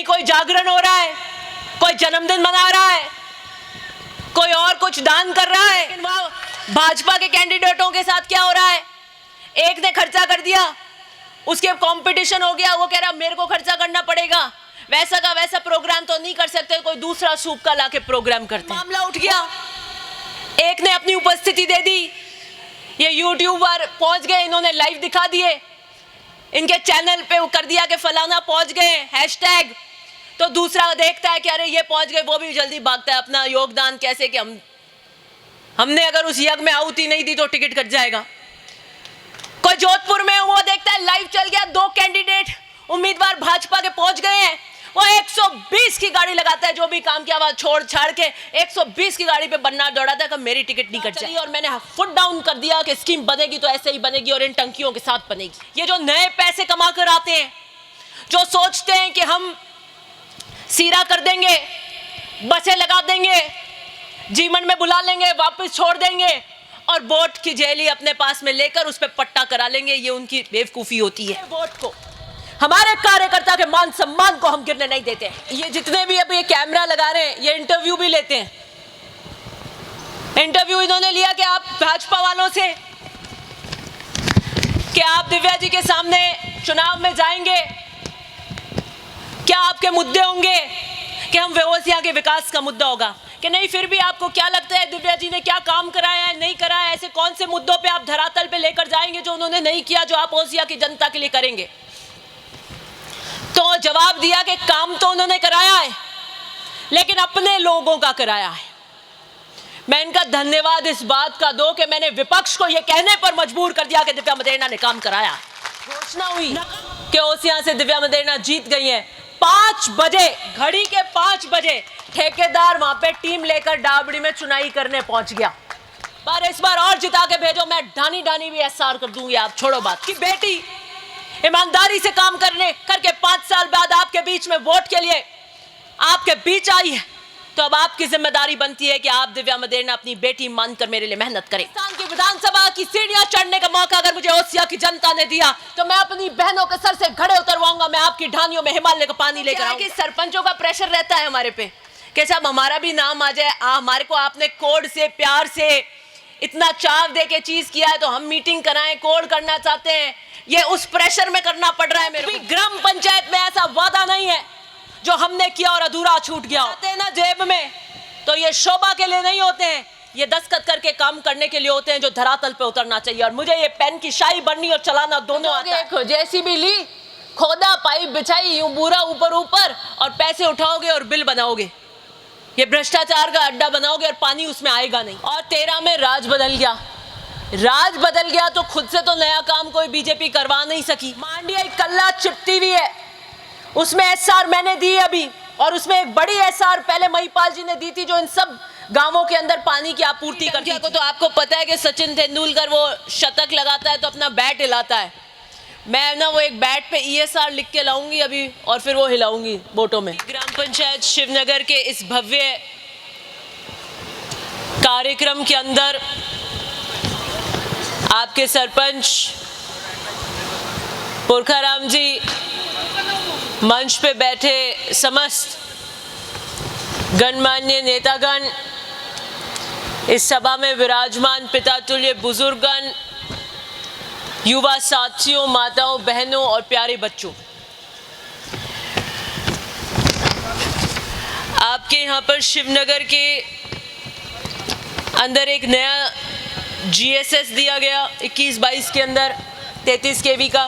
कहीं कोई जागरण हो रहा है, कोई जन्मदिन मना रहा है, कोई और कुछ दान कर रहा है। लेकिन वहां भाजपा के कैंडिडेटों के साथ क्या हो रहा है, एक ने खर्चा कर दिया, उसके कंपटीशन हो गया, वो कह रहा मेरे को खर्चा करना पड़ेगा, वैसा का वैसा प्रोग्राम तो नहीं कर सकते, कोई दूसरा सूप का लाके प्रोग्राम करते। मामला उठ गया, एक ने अपनी उपस्थिति दे दी, ये यूट्यूबर पहुंच गए, इन्होंने लाइव दिखा दिए, इनके चैनल पे कर दिया कि फलाना पहुंच गए हैशटैग, तो दूसरा देखता है कि अरे ये पहुंच गए, वो भी जल्दी भागता है अपना योगदान कैसे कि हमने अगर उस यज्ञ में आहुति नहीं दी तो टिकट कट जाएगा। कोई जोधपुर में वो देखता है लाइव चल गया, 2 कैंडिडेट उम्मीदवार भाजपा के पहुंच गए हैं, वो 120 की गाड़ी लगाता है, जो भी काम किया हुआ छोड़ छाड़ के 120 की गाड़ी पे बनना दौड़ाता है कि मेरी टिकट नहीं कट जाएगी। और मैंने फुट डाउन कर दिया कि स्कीम बनेगी तो ऐसे ही बनेगी और इन टंकियों के साथ बनेगी। ये जो नए पैसे कमा कर आते हैं, जो सोचते हैं कि हम सीरा कर देंगे, बसें लगा देंगे, जीवन में बुला लेंगे, वापस छोड़ देंगे और वोट की जेली अपने पास में लेकर उस पर पट्टा करा लेंगे, ये उनकी बेवकूफ़ी होती है। वोट को, हमारे कार्यकर्ता के मान सम्मान को हम गिरने नहीं देते। ये जितने भी अब ये कैमरा लगा रहे हैं, ये इंटरव्यू भी लेते हैं। इंटरव्यू इन्होंने लिया कि आप भाजपा वालों से कि आप दिव्या जी के सामने चुनाव में जाएंगे, क्या आपके मुद्दे होंगे कि हम व्यवस्था के विकास का मुद्दा होगा कि नहीं, फिर भी आपको क्या लगता है दिव्या जी ने क्या काम कराया है, नहीं कराया, ऐसे कौन से मुद्दों पे आप धरातल पे लेकर जाएंगे जो उन्होंने नहीं किया, जो आप ओसिया की जनता के लिए करेंगे। तो जवाब दिया कि काम तो उन्होंने कराया है लेकिन अपने लोगों का कराया है। मैं इनका धन्यवाद इस बात का दो कि मैंने विपक्ष को यह कहने पर मजबूर कर दिया कि दिव्या मदेरणा ने काम कराया। घोषणा हुई कि ओसिया से दिव्या मदेरणा जीत गई है। 5 बजे, घड़ी के 5 बजे ठेकेदार वहां पे टीम लेकर डाबड़ी में चुनाई करने पहुंच गया। पर इस बार और जिता के भेजो, मैं ढानी ढानी भी एसआर कर दूंगी। आप छोड़ो बात की बेटी ईमानदारी से काम करके 5 साल बाद आपके बीच में वोट के लिए आपके बीच आई है, तो अब आपकी जिम्मेदारी बनती है कि आप दिव्या मदेरणा अपनी बेटी मानकर मेरे लिए मेहनत करें। पाकिस्तान की विधानसभा की सीढ़ियां चढ़ने का मौका अगर मुझे ओसिया की जनता ने दिया तो मैं अपनी बहनों के सर से घड़े उतरवाऊंगा, मैं आपकी ढानियों में हिमालय का पानी लेकर आऊंगा। सरपंचों का प्रेशर रहता है हमारे पे कि साहब हमारा भी नाम आ जाए, हमारे को आपने कोड से प्यार से इतना चाव दे के चीज किया है तो हम मीटिंग कराएं, कोड करना चाहते हैं, ये उस प्रेशर में करना पड़ रहा है मेरे को। ग्राम पंचायत में ऐसा वादा नहीं है जो हमने किया और अधूरा छूट गया होते ना जेब में, तो ये शोभा के लिए नहीं होते हैं, ये दस्तखत करके काम करने के लिए होते हैं जो धरातल पे उतरना चाहिए। और मुझे ये पेन की शाही बननी और चलाना दोनों आता है। जेसीबी ली, खोदा, पाइप बिछाई, यूं पूरा ऊपर ऊपर और पैसे उठाओगे और बिल बनाओगे, ये भ्रष्टाचार का अड्डा बनाओगे और पानी उसमें आएगा नहीं। और 13 में राज बदल गया, राज बदल गया तो खुद से तो नया काम कोई बीजेपी करवा नहीं सकी। मांडिया कल्ला चिपटी हुई है, उसमें एसआर मैंने दी अभी, और उसमें एक बड़ी एसआर पहले महिपाल जी ने दी थी जो इन सब गांवों के अंदर पानी की आपूर्ति करती है। तो आपको पता है कि सचिन तेंदुलकर वो शतक लगाता है तो अपना बैट हिलाता है, मैं ना वो एक बैट पे ईएसआर लिख के लाऊंगी अभी और फिर वो हिलाऊंगी वोटों में। ग्राम पंचायत शिवनगर के इस भव्य कार्यक्रम के अंदर आपके सरपंच पुरखाराम जी, मंच पे बैठे समस्त गणमान्य नेतागण, इस सभा में विराजमान पितातुल्य बुजुर्गगण, युवा साथियों, माताओं, बहनों और प्यारे बच्चों, आपके यहाँ पर शिवनगर के अंदर एक नया जीएसएस दिया गया 21-22 के अंदर 33 केवी का।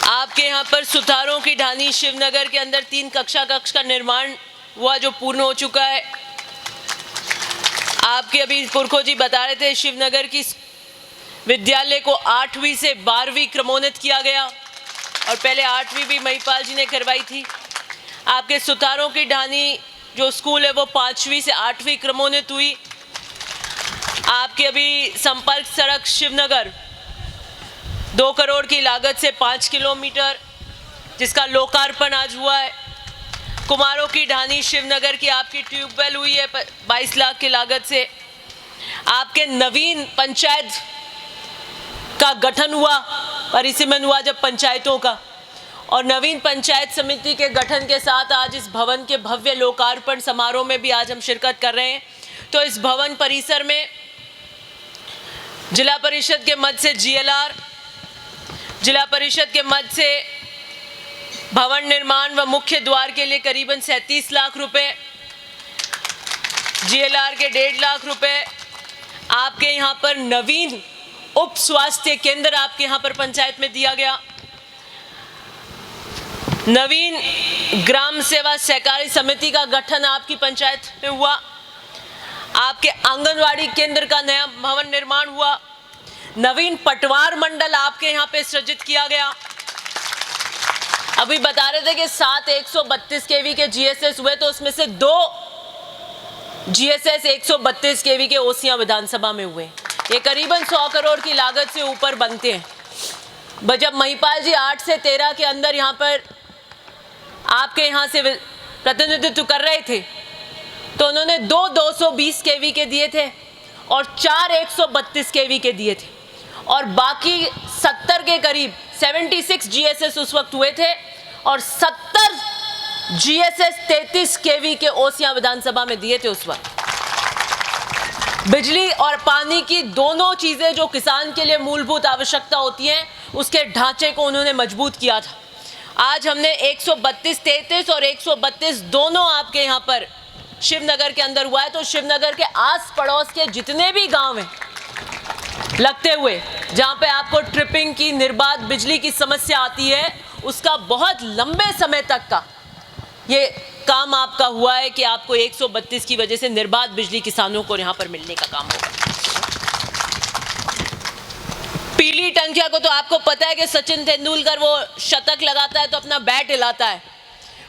आपके यहाँ पर सुथारों की ढानी शिवनगर के अंदर 3 कक्ष का निर्माण हुआ जो पूर्ण हो चुका है। आपके अभी पुरखो जी बता रहे थे शिवनगर की विद्यालय को 8वीं से 12वीं क्रमोन्नत किया गया और पहले 8वीं भी महिपाल जी ने करवाई थी। आपके सुथारों की ढानी जो स्कूल है वो 5वीं से 8वीं क्रमोन्नत हुई। आपके अभी संपर्क सड़क शिवनगर 2 करोड़ की लागत से 5 किलोमीटर जिसका लोकार्पण आज हुआ है। कुमारों की ढानी शिवनगर की आपकी ट्यूबवेल हुई है 22 लाख की लागत से। आपके नवीन पंचायत का गठन हुआ, परिसीमन हुआ जब पंचायतों का, और नवीन पंचायत समिति के गठन के साथ आज इस भवन के भव्य लोकार्पण समारोह में भी आज हम शिरकत कर रहे हैं। तो इस भवन परिसर में जिला परिषद के मद से GLR, जिला परिषद के मद से भवन निर्माण व मुख्य द्वार के लिए करीबन 37 लाख रुपए, GLR के 1.5 लाख रुपए, आपके यहाँ पर नवीन उप स्वास्थ्य केंद्र आपके यहाँ पर पंचायत में दिया गया, नवीन ग्राम सेवा सहकारी समिति का गठन आपकी पंचायत में हुआ, आपके आंगनवाड़ी केंद्र का नया भवन निर्माण हुआ, नवीन पटवार मंडल आपके यहाँ पे सृजित किया गया। अभी बता रहे थे कि 7 132 kV के GSS हुए, तो उसमें से 2 GSS 132 kV के ओसियां विधानसभा में हुए। ये करीबन 100 करोड़ की लागत से ऊपर बनते हैं। जब महिपाल जी 8 से 13 के अंदर यहाँ पर आपके यहाँ से प्रतिनिधित्व कर रहे थे, तो उन्होंने 2 220 kV के दिए थे और 4 132 kV के दिए थे, और बाकी 70 के करीब 76 GSS उस वक्त हुए थे और 70 GSS 33 kV के ओसियां विधानसभा में दिए थे उस वक्त। बिजली और पानी की दोनों चीजें जो किसान के लिए मूलभूत आवश्यकता होती हैं, उसके ढांचे को उन्होंने मजबूत किया था। आज हमने 132 33 और 132 दोनों आपके यहाँ पर शिवनगर के अंदर हुआ है। तो शिवनगर के आस पड़ोस के जितने भी गांव हैं लगते हुए, जहाँ पे आपको ट्रिपिंग की निर्बाध बिजली की समस्या आती है, उसका बहुत लंबे समय तक का ये काम आपका हुआ है कि आपको 132 की वजह से निर्बाध बिजली किसानों को यहाँ पर मिलने का काम होगा। पीली टंकिया को तो आपको पता है कि सचिन तेंदुलकर वो शतक लगाता है तो अपना बैट हिलाता है।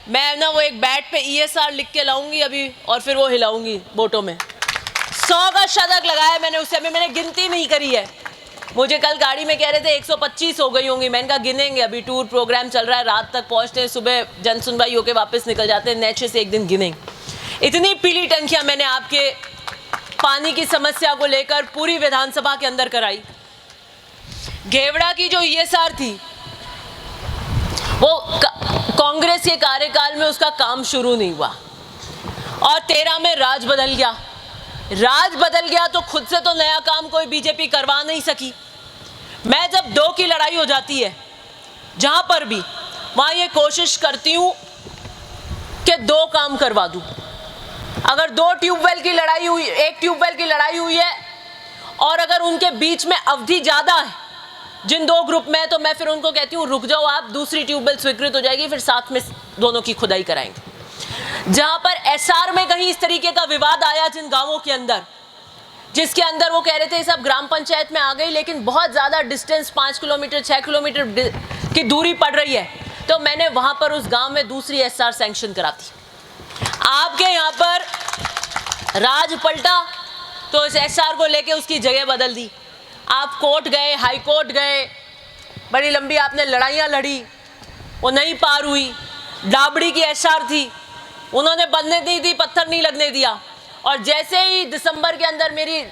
मैं ना वो एक बैट पे ESR लिख के लाऊंगी अभी, और फिर वो हिलाऊंगी बोटों में। 100 का शतक लगाया मैंने उस समय, मैंने गिनती नहीं करी है। मुझे कल गाड़ी में कह रहे थे 125 हो गई होंगी, मैंने कहा गिनेंगे, अभी टूर प्रोग्राम चल रहा है, रात तक पहुंचते हैं, सुबह जन सुनवाई होके वापस निकल जाते हैं, नेचे से एक दिन गिनेंगे। इतनी पीली टंकियां मैंने आपके पानी की समस्या को लेकर पूरी विधानसभा के अंदर कराई। घेवड़ा की जो ESR थी, वो कांग्रेस के कार्यकाल में उसका काम शुरू नहीं हुआ और 13 में राज बदल गया। राज बदल गया तो खुद से तो नया काम कोई बीजेपी करवा नहीं सकी। मैं जब 2 की लड़ाई हो जाती है जहां पर भी, वहां ये कोशिश करती हूं कि 2 काम करवा दूं। अगर 2 ट्यूबवेल की लड़ाई हुई, 1 ट्यूबवेल की लड़ाई हुई है और अगर उनके बीच में अवधि ज्यादा है जिन 2 ग्रुप में, तो मैं फिर उनको कहती हूँ रुक जाओ आप, दूसरी ट्यूबवेल स्वीकृत हो जाएगी, फिर साथ में दोनों की खुदाई कराएंगे। जहां पर SR में कहीं इस तरीके का विवाद आया जिन गांवों के अंदर, जिसके अंदर वो कह रहे थे सब ग्राम पंचायत में आ गई लेकिन बहुत ज्यादा डिस्टेंस 5 किलोमीटर 6 किलोमीटर की दूरी पड़ रही है, तो मैंने वहां पर उस गांव में दूसरी SR सैंक्शन करा दी। आपके यहाँ पर राज पलटा तो इस SR को लेके उसकी जगह बदल दी। आप कोर्ट गए, हाई कोर्ट गए, बड़ी लंबी आपने लड़ाइयाँ लड़ी, वो नहीं पार हुई। डाबड़ी की SR थी, उन्होंने बनने नहीं दी, पत्थर नहीं लगने दिया, और जैसे ही दिसंबर के अंदर मेरी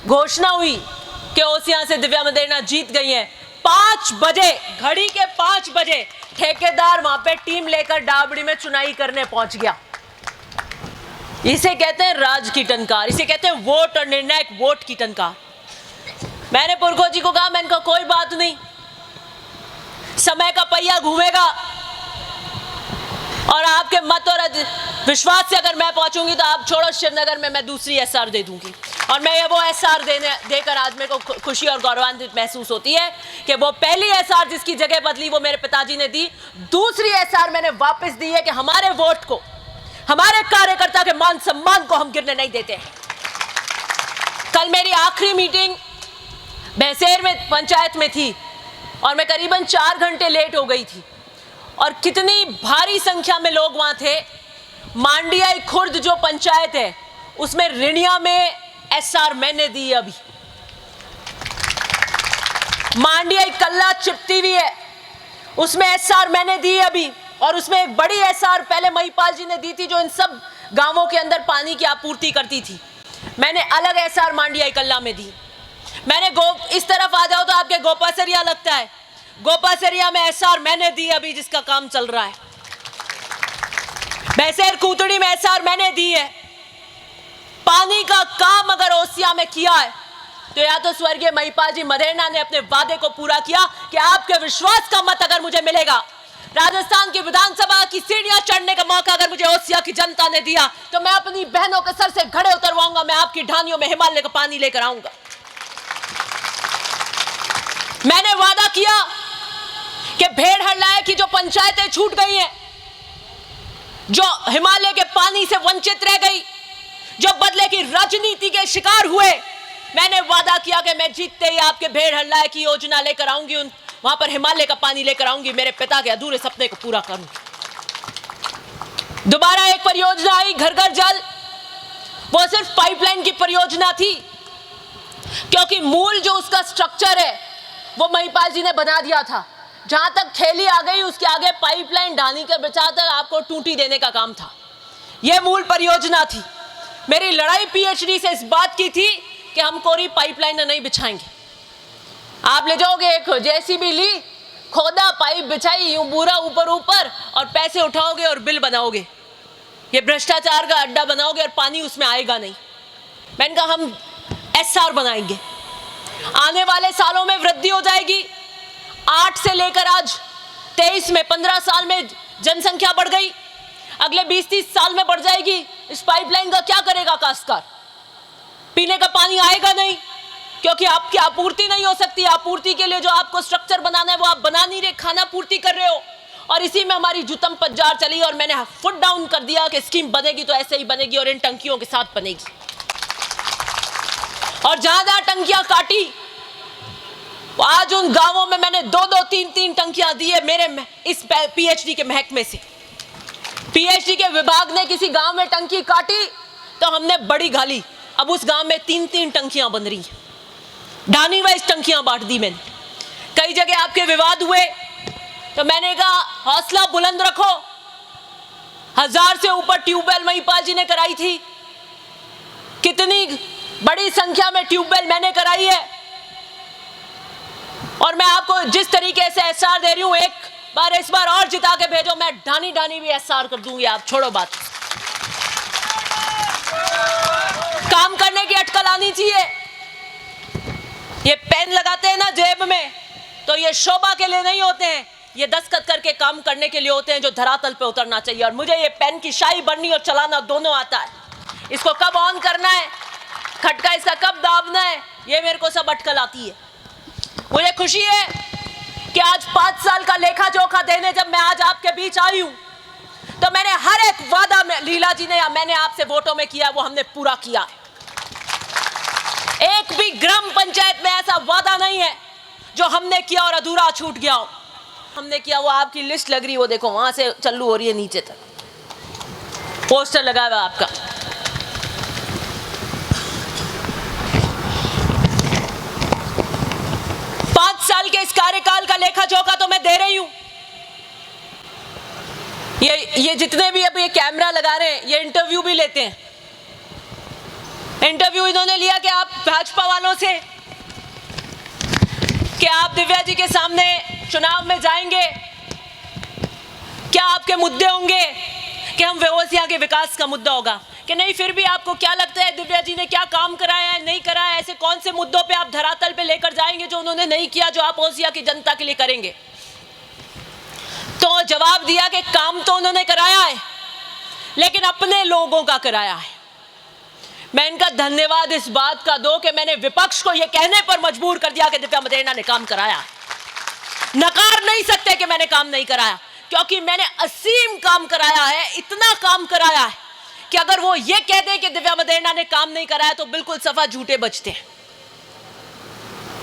घोषणा हुई कि ओसियां से दिव्या मदेरणा जीत गई हैं, 5 बजे, घड़ी के 5 बजे ठेकेदार वहां पे टीम लेकर डाबड़ी में चुनाई करने पहुंच गया। इसे कहते हैं राज की टंकार, इसे कहते हैं वोट और निर्णायक वोट की टंकार। मैंने पुरखो जी को कहा, मैंने कहा कोई बात नहीं, समय का पहिया घूमेगा और आपके मत और विश्वास से अगर मैं पहुंचूंगी तो आप छोड़ो, शिवनगर में मैं दूसरी SR दे दूंगी। और मैं ये वो SR देकर आज मेरे को खुशी और गौरवान्वित महसूस होती है कि वो पहली SR जिसकी जगह बदली वो मेरे पिताजी ने दी, दूसरी SR मैंने वापस दी है कि हमारे वोट को, हमारे कार्यकर्ता के मान सम्मान को हम गिरने नहीं देते। कल मेरी आखिरी मीटिंग बहसेर में पंचायत में थी और मैं करीबन 4 घंटे लेट हो गई थी, और कितनी भारी संख्या में लोग वहां थे। मांडियाई खुर्द जो पंचायत है उसमें रिणिया में SR मैंने दी है, अभी मांडियाई कल्ला चिपती हुई है उसमें SR मैंने दी है अभी, और उसमें एक बड़ी SR पहले महिपाल जी ने दी थी जो इन सब गांवों के अंदर पानी की आपूर्ति करती थी, मैंने अलग SR मांडियाई कल्ला में दी। मैंने इस तरफ आ जाओ तो आपके गोपासरिया लगता है, गोपासरिया में एसआर मैंने दी अभी जिसका काम चल रहा है। भैंसेर कूतड़ी में एसआर मैंने दी है। पानी का काम अगर ओसिया में किया है तो या तो स्वर्गीय महिपाल जी मदेरणा ने अपने वादे को पूरा किया कि आपके विश्वास का मत अगर मुझे मिलेगा, राजस्थान की विधानसभा की सीढ़ियां चढ़ने का मौका अगर मुझे ओसिया की जनता ने दिया तो मैं अपनी बहनों के सर से घड़े उतरवाऊंगा, मैं आपकी ढानियों में हिमालय का पानी लेकर आऊंगा। मैंने वादा किया कि भेड़ हड़लाए की जो पंचायतें छूट गई हैं, जो हिमालय के पानी से वंचित रह गई, जो बदले की राजनीति के शिकार हुए, मैंने वादा किया कि मैं जीतते ही आपके भेड़ हड़लाए की योजना लेकर आऊंगी, वहां पर हिमालय का पानी लेकर आऊंगी, मेरे पिता के अधूरे सपने को पूरा करूंगी। दोबारा एक परियोजना आई, घर घर जल। वो सिर्फ पाइपलाइन की परियोजना थी, क्योंकि मूल जो उसका स्ट्रक्चर है वो महिपाल जी ने बना दिया था। जहां तक थैली आ गई उसके आगे पाइपलाइन ढानी के बचा तक आपको टूटी देने का काम था। यह मूल परियोजना थी। मेरी लड़ाई पीएचडी से इस बात की थी कि हम कोरी पाइपलाइन नहीं बिछाएंगे। आप ले जाओगे, एक जेसीबी ली, खोदा, पाइप बिछाई, यूं पूरा ऊपर ऊपर, और पैसे उठाओगे और बिल बनाओगे, ये भ्रष्टाचार का अड्डा बनाओगे और पानी उसमें आएगा नहीं। मैंने कहा हम एसआर बनाएंगे, आने वाले सालों में वृद्धि हो जाएगी। 8 से लेकर आज 23 में 15 साल में जनसंख्या बढ़ गई, अगले 20-30 साल में बढ़ जाएगी। इस पाइपलाइन का क्या करेगा काश्तकार? पीने का पानी आएगा नहीं, क्योंकि आपकी आपूर्ति नहीं हो सकती। आपूर्ति के लिए जो आपको स्ट्रक्चर बनाना है वो आप बना नहीं रहे, खाना पूर्ति कर रहे हो। और इसी में हमारी जुतम पज्जार चली और मैंने फुट डाउन कर दिया कि स्कीम बनेगी तो ऐसे ही बनेगी और इन टंकियों के साथ बनेगी। और जहां जहां टंकियां काटी, आज उन गांवों में मैंने 2-2, 3-3 टंकियां दी है मेरे इस पीएचडी के महकमे से। पीएचडी के विभाग ने किसी गांव में टंकी काटी तो हमने बड़ी गाली, अब उस गांव में 3-3 टंकियां बन रही हैं, ढानी वाइज टंकियां बांट दी मैंने। कई जगह आपके विवाद हुए तो मैंने कहा हौसला बुलंद रखो। 1000 से ऊपर ट्यूबवेल महिपाल जी ने कराई थी। कितनी बड़ी संख्या में ट्यूबवेल मैंने कराई है, और मैं आपको जिस तरीके से एसआर दे रही हूं, एक बार इस बार और जिता के भेजो, मैं ढानी ढानी भी एसआर कर दूंगी। आप छोड़ो बात, काम करने की अटकल आनी चाहिए। ये पेन लगाते हैं ना जेब में, तो ये शोभा के लिए नहीं होते हैं, ये दस्तखत करके काम करने के लिए होते हैं, जो धरातल पे उतरना चाहिए। और मुझे ये पेन की शाही बननी और चलाना दोनों आता है। इसको कब ऑन करना है, खटका इसका कब दाबना है, ये मेरे को सब अटकल आती है। मुझे खुशी है कि आज 5 साल का लेखा जोखा देने जब मैं आज आपके बीच आई हूं, तो मैंने हर एक वादा में लीला जी ने या मैंने आपसे वोटों में किया, वो हमने पूरा किया। एक भी ग्राम पंचायत में ऐसा वादा नहीं है जो हमने किया और अधूरा छूट गया हो। हमने किया, वो आपकी लिस्ट लग रही है, वो देखो वहां से चालू हो रही है, नीचे तक पोस्टर लगा हुआ आपका। साल के इस कार्यकाल का लेखा जोखा तो मैं दे रही हूं। ये जितने भी अब ये कैमरा लगा रहे हैं, ये इंटरव्यू भी लेते हैं। इंटरव्यू इन्होंने लिया कि आप भाजपा वालों से कि आप दिव्या जी के सामने चुनाव में जाएंगे, क्या आपके मुद्दे होंगे कि हम व्यवसाय के विकास का मुद्दा होगा कि नहीं, फिर भी आपको क्या लगता है दिव्या जी ने क्या काम कराया है, नहीं कराया, ऐसे कौन से मुद्दों पे आप धरातल पे लेकर जाएंगे जो उन्होंने नहीं किया, जो आप ओसिया की जनता के लिए करेंगे? तो जवाब दिया कि काम तो उन्होंने कराया है लेकिन अपने लोगों का कराया है। मैं इनका धन्यवाद इस बात का दो कि मैंने विपक्ष को यह कहने पर मजबूर कर दिया कि दिव्या मदेरणा ने काम कराया है। नकार नहीं सकते कि मैंने काम नहीं कराया, क्योंकि मैंने असीम काम कराया है, इतना काम कराया है कि अगर वो ये कह दें कि दिव्या मदेरणा ने काम नहीं कराया तो बिल्कुल सफा झूठे बचते हैं।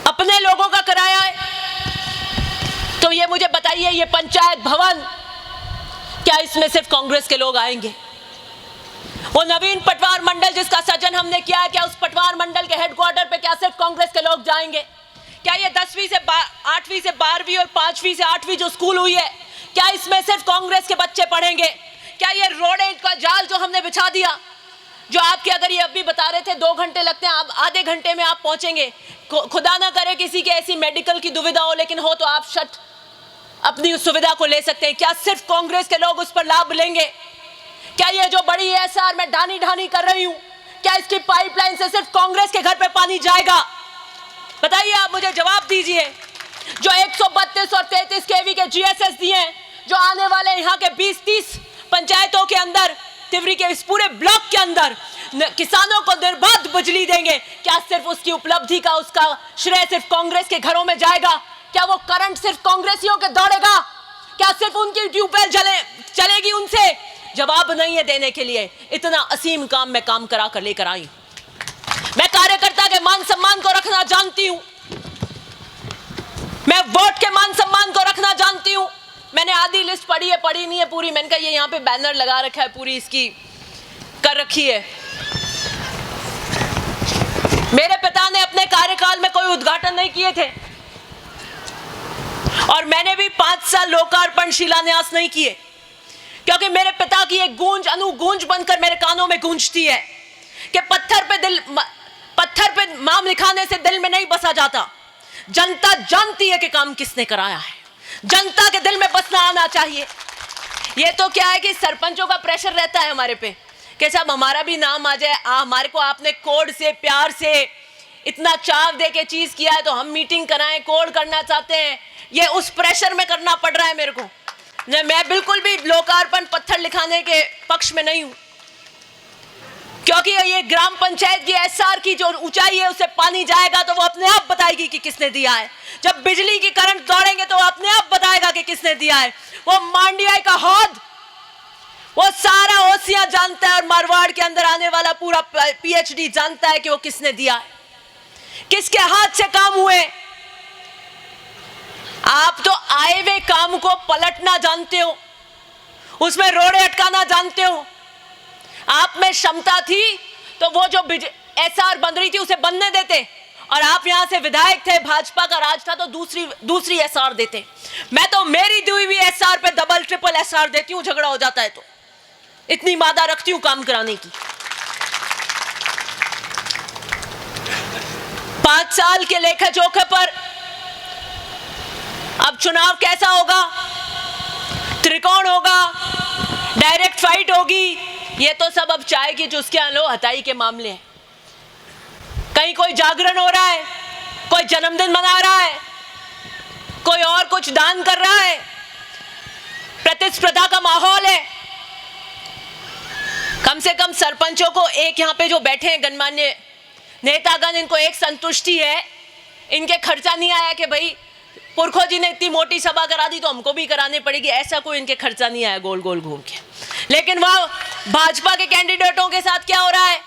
अपने लोगों का कराया है। तो ये मुझे बताइए, ये पंचायत भवन, क्या इसमें सिर्फ कांग्रेस के लोग आएंगे? वो नवीन पटवार मंडल जिसका सृजन हमने किया है, क्या उस पटवार मंडल के हेडक्वार्टर पे क्या सिर्फ कांग्रेस के लोग जाएंगे? क्या ये 10वीं से 8वीं से 12वीं और 5वीं से 8वीं जो स्कूल हुई है, क्या इसमें सिर्फ कांग्रेस के बच्चे पढ़ेंगे? क्या ये रोड का जाल जो हमने बिछा दिया, जो आपके, अगर ये अभी बता रहे थे 2 घंटे लगते हैं, आप आधे घंटे में आप पहुंचेंगे। खुदा ना करे किसी के ऐसी मेडिकल की दुविधा हो, लेकिन हो तो आप अपनी उस सुविधा को ले सकते हैं। क्या सिर्फ कांग्रेस के लोग उस पर लाभ लेंगे? क्या ये जो बड़ी एसआर मैं ढानी कर रही हूं, क्या इसकी पाइपलाइन से सिर्फ कांग्रेस के घर पे पानी जाएगा? बताइए, आप मुझे जवाब दीजिए। जो 132 और 33 केवी के जीएसएस दिए, जो आने वाले यहाँ के 20-30 पंचायतों के अंदर, तिवरी के इस पूरे ब्लॉक के अंदर किसानों को निर्बाध बिजली देंगे, क्या सिर्फ उसकी उपलब्धि का उसका श्रेय सिर्फ कांग्रेस के घरों में जाएगा? क्या वो करंट सिर्फ कांग्रेसियों के दौड़ेगा? क्या सिर्फ उनकी ट्यूबवेल चलेगी उनसे? जवाब नहीं है देने के लिए। इतना असीम काम मैं काम करा कर लेकर आई। मैं कार्यकर्ता के मान सम्मान को रखना जानती हूं, मैं वोट के मान सम्मान को रखना जानती हूं। मैंने आधी लिस्ट पढ़ी है, पढ़ी नहीं है पूरी। मैंने कहा ये यहाँ पे बैनर लगा रखा है, पूरी इसकी कर रखी है। मेरे पिता ने अपने कार्यकाल में कोई उद्घाटन नहीं किए थे, और मैंने भी 5 साल लोकार्पण शिलान्यास नहीं किए, क्योंकि मेरे पिता की एक गूंज अनुगूंज बनकर मेरे कानों में गूंजती है कि पत्थर पे नाम लिखाने से दिल में नहीं बसा जाता। जनता जानती है कि काम किसने कराया है, जनता के दिल में बसना आना चाहिए। ये तो क्या है कि सरपंचों का प्रेशर रहता है हमारे पे कि साहब हमारा भी नाम आ जाए, हमारे को आपने कोड से प्यार से इतना चाव दे के चीज किया है तो हम मीटिंग कराएं, कोड करना चाहते हैं। ये उस प्रेशर में करना पड़ रहा है मेरे को। मैं बिल्कुल भी लोकार्पण पत्थर लिखाने के पक्ष में नहीं हूं, क्योंकि ये ग्राम पंचायत की एसआर की जो ऊंचाई है उसे पानी जाएगा तो वो अपने आप बताएगी कि किसने दिया है। जब बिजली की करंट दौड़ेंगे तो वो अपने आप बताएगा कि किसने दिया है। वो मांडिया का हौद, वो सारा ओसिया जानता है, और मारवाड़ के अंदर आने वाला पूरा पीएचडी जानता है कि वो किसने दिया है, किसके हाथ से काम हुए। आप तो आए हुए काम को पलटना जानते हो, उसमें रोड़े अटकाना जानते हो। आप में क्षमता थी तो वो जो एसआर बन रही थी उसे बनने देते, और आप यहां से विधायक थे, भाजपा का राज था तो दूसरी एसआर देते। मैं तो मेरी दी हुई एसआर पे डबल ट्रिपल एसआर देती हूं, झगड़ा हो जाता है तो। इतनी मादा रखती हूं काम कराने की। 5 साल के लेखा जोखा पर अब चुनाव कैसा होगा? त्रिकोण होगा, डायरेक्ट फाइट होगी, ये तो सब अब चाय की चुस्की लो हताई के मामले हैं। कहीं कोई जागरण हो रहा है, कोई जन्मदिन मना रहा है, कोई और कुछ दान कर रहा है, प्रतिस्पर्धा का माहौल है। कम से कम सरपंचों को एक यहाँ पे जो बैठे हैं गणमान्य नेतागण, इनको एक संतुष्टि है, इनके खर्चा नहीं आया कि भाई पुरखों जी ने इतनी मोटी सभा करा दी तो हमको भी करानी पड़ेगी, ऐसा कोई इनके खर्चा नहीं आया गोल गोल घूम के। लेकिन वह भाजपा के कैंडिडेटों के साथ क्या हो रहा है,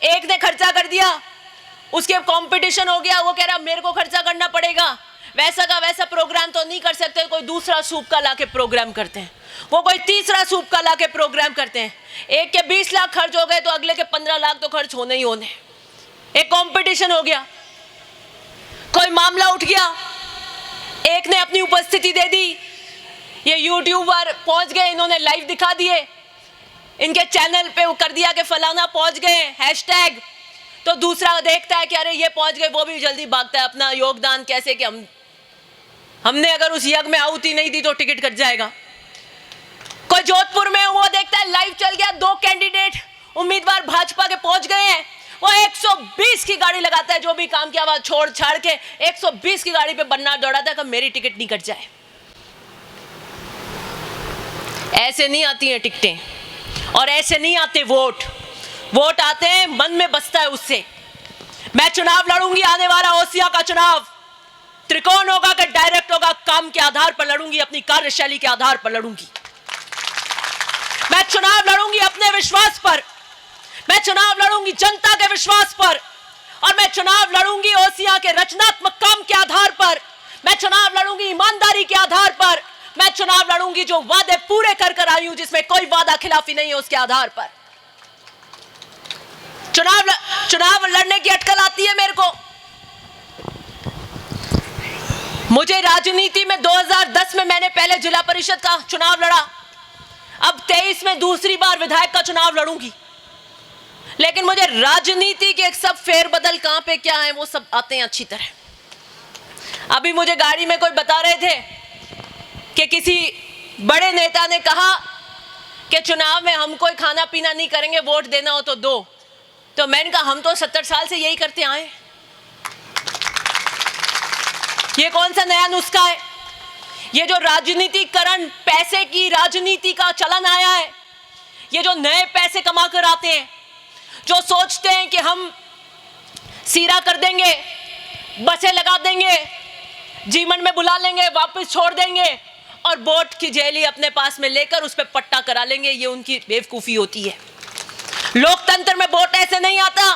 एक ने खर्चा कर दिया, उसके कंपटीशन हो गया, वो कह रहा मेरे को खर्चा करना पड़ेगा, वैसा का वैसा प्रोग्राम तो नहीं कर सकते, कोई दूसरा सूप का लाके प्रोग्राम करते हैं, वो कोई तीसरा सूप का लाके प्रोग्राम करते हैं। एक के 20 लाख खर्च हो गए तो अगले के 15 लाख तो खर्च होने ही होने। एक कंपटीशन हो गया, कोई मामला उठ गया, एक ने अपनी उपस्थिति दे दी, ये यूट्यूबर पहुंच गए, इन्होंने लाइव दिखा दिए, इनके चैनल पे कर दिया कि फलाना पहुंच गए हैशटैग, तो दूसरा देखता है कि अरे ये पहुंच गए, वो भी जल्दी भागता है अपना योगदान कैसे कि हमने अगर उस यज्ञ में आहुति नहीं दी तो टिकट कट जाएगा। कोई जोधपुर में वो देखता है लाइव चल गया, 2 कैंडिडेट उम्मीदवार भाजपा के पहुंच गए हैं, वो 120 की गाड़ी लगाता है, जो भी काम किया वह छोड़ छाड़ के 120 की गाड़ी पे बनना दौड़ाता है कि मेरी टिकट नहीं कट जाए। ऐसे नहीं आती हैं टिकटें, और ऐसे नहीं आते वोट। वोट आते हैं, मन में बसता है उससे। मैं चुनाव लड़ूंगी, आने वाला ओसिया का चुनाव त्रिकोण होगा कि डायरेक्ट होगा, काम के आधार पर लड़ूंगी, अपनी कार्यशैली के आधार पर लड़ूंगी। मैं चुनाव लड़ूंगी अपने विश्वास पर, मैं चुनाव लड़ूंगी जनता के विश्वास पर, और मैं चुनाव लड़ूंगी ओसिया के रचनात्मक काम के आधार पर, मैं चुनाव लड़ूंगी ईमानदारी के आधार पर, मैं चुनाव लड़ूंगी जो वादे पूरे कर कर आई हूं जिसमें कोई वादा खिलाफी नहीं है उसके आधार पर। चुनाव लड़ने की अटकल आती है मेरे को। मुझे राजनीति में 2010 में मैंने पहले जिला परिषद का चुनाव लड़ा, अब 23 में दूसरी बार विधायक का चुनाव लड़ूंगी। लेकिन मुझे राजनीति के सब फेरबदल कहां पे क्या है वो सब आते हैं अच्छी तरह। अभी मुझे गाड़ी में कोई बता रहे थे कि किसी बड़े नेता ने कहा कि चुनाव में हम कोई खाना पीना नहीं करेंगे, वोट देना हो तो दो। तो मैंने कहा हम तो 70 साल से यही करते आए, ये कौन सा नया नुस्खा है? ये जो राजनीतिकरण, पैसे की राजनीति का चलन आया है, ये जो नए पैसे कमा कर आते हैं, जो सोचते हैं कि हम सीरा कर देंगे, बसें लगा देंगे, जीवन में बुला लेंगे, वापस छोड़ देंगे और वोट की जेली अपने पास में लेकर उस पर पट्टा करा लेंगे, ये उनकी बेवकूफी होती है। लोकतंत्र में वोट ऐसे नहीं आता।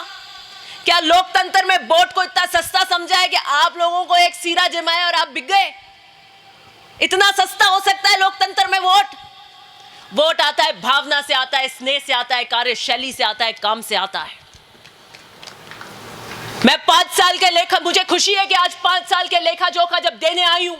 क्या लोकतंत्र में वोट को इतना सस्ता समझा है कि आप लोगों को एक सीरा जमाए और आप बिक गए? इतना सस्ता हो सकता है लोकतंत्र में वोट? वोट आता है भावना से, आता है स्नेह से, आता है कार्यशैली से, आता है काम से आता है। मैं 5 साल के लेखा, मुझे खुशी है कि आज 5 साल के लेखा जोखा जब देने आई हूं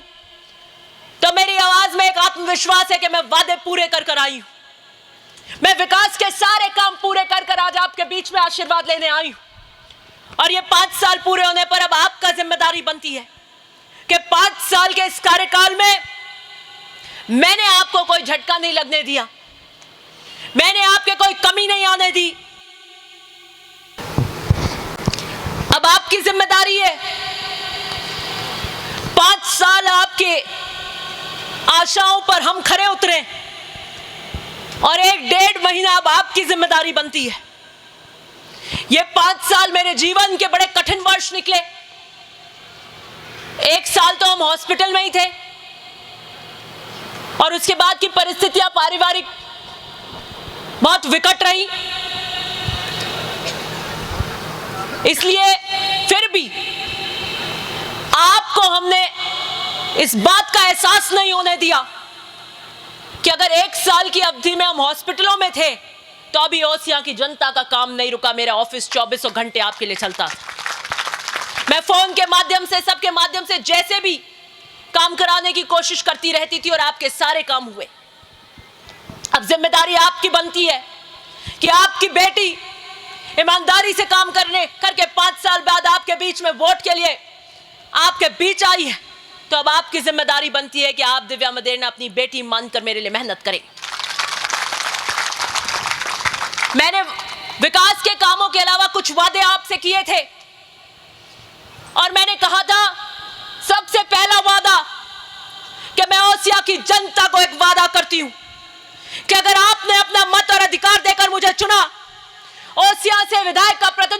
तो मेरी आवाज में एक आत्मविश्वास है कि मैं वादे पूरे कर कर आई हूं। मैं विकास के सारे काम पूरे कर कर आज आपके बीच में आशीर्वाद लेने आई हूं। और ये 5 साल पूरे होने पर अब आपका जिम्मेदारी बनती है कि 5 साल के इस कार्यकाल में मैंने आपको कोई झटका नहीं लगने दिया, मैंने आपके कोई कमी नहीं आने दी। अब आपकी जिम्मेदारी है 5 साल आपके आशाओं पर हम खरे उतरे और 1-1.5 महीना अब आपकी जिम्मेदारी बनती है। ये 5 साल मेरे जीवन के बड़े कठिन वर्ष निकले। 1 साल तो हम हॉस्पिटल में ही थे और उसके बाद की परिस्थितियां पारिवारिक बहुत विकट रही, इसलिए फिर भी आपको हमने इस बात का एहसास नहीं होने दिया कि अगर 1 साल की अवधि में हम हॉस्पिटलों में थे तो अभी ओसिया की जनता का काम नहीं रुका। मेरा ऑफिस 24 घंटे आपके लिए चलता था। मैं फोन के माध्यम से, सबके माध्यम से जैसे भी काम कराने की कोशिश करती रहती थी और आपके सारे काम हुए। अब जिम्मेदारी आपकी बनती है कि आपकी बेटी ईमानदारी से काम करके 5 साल बाद आपके बीच में वोट के लिए आपके बीच आई है, तो अब आपकी जिम्मेदारी बनती है कि आप दिव्या मदेरणा अपनी बेटी मानकर मेरे लिए मेहनत करें। मैंने विकास के कामों के अलावा कुछ वादे आपसे किए थे और मैंने कहा था सबसे पहला वादा कि मैं ओसिया की जनता को एक वादा करती हूं कि अगर आपने अपना मत और अधिकार देकर मुझे चुना, ओसिया से विधायक का प्रतिनिधित्व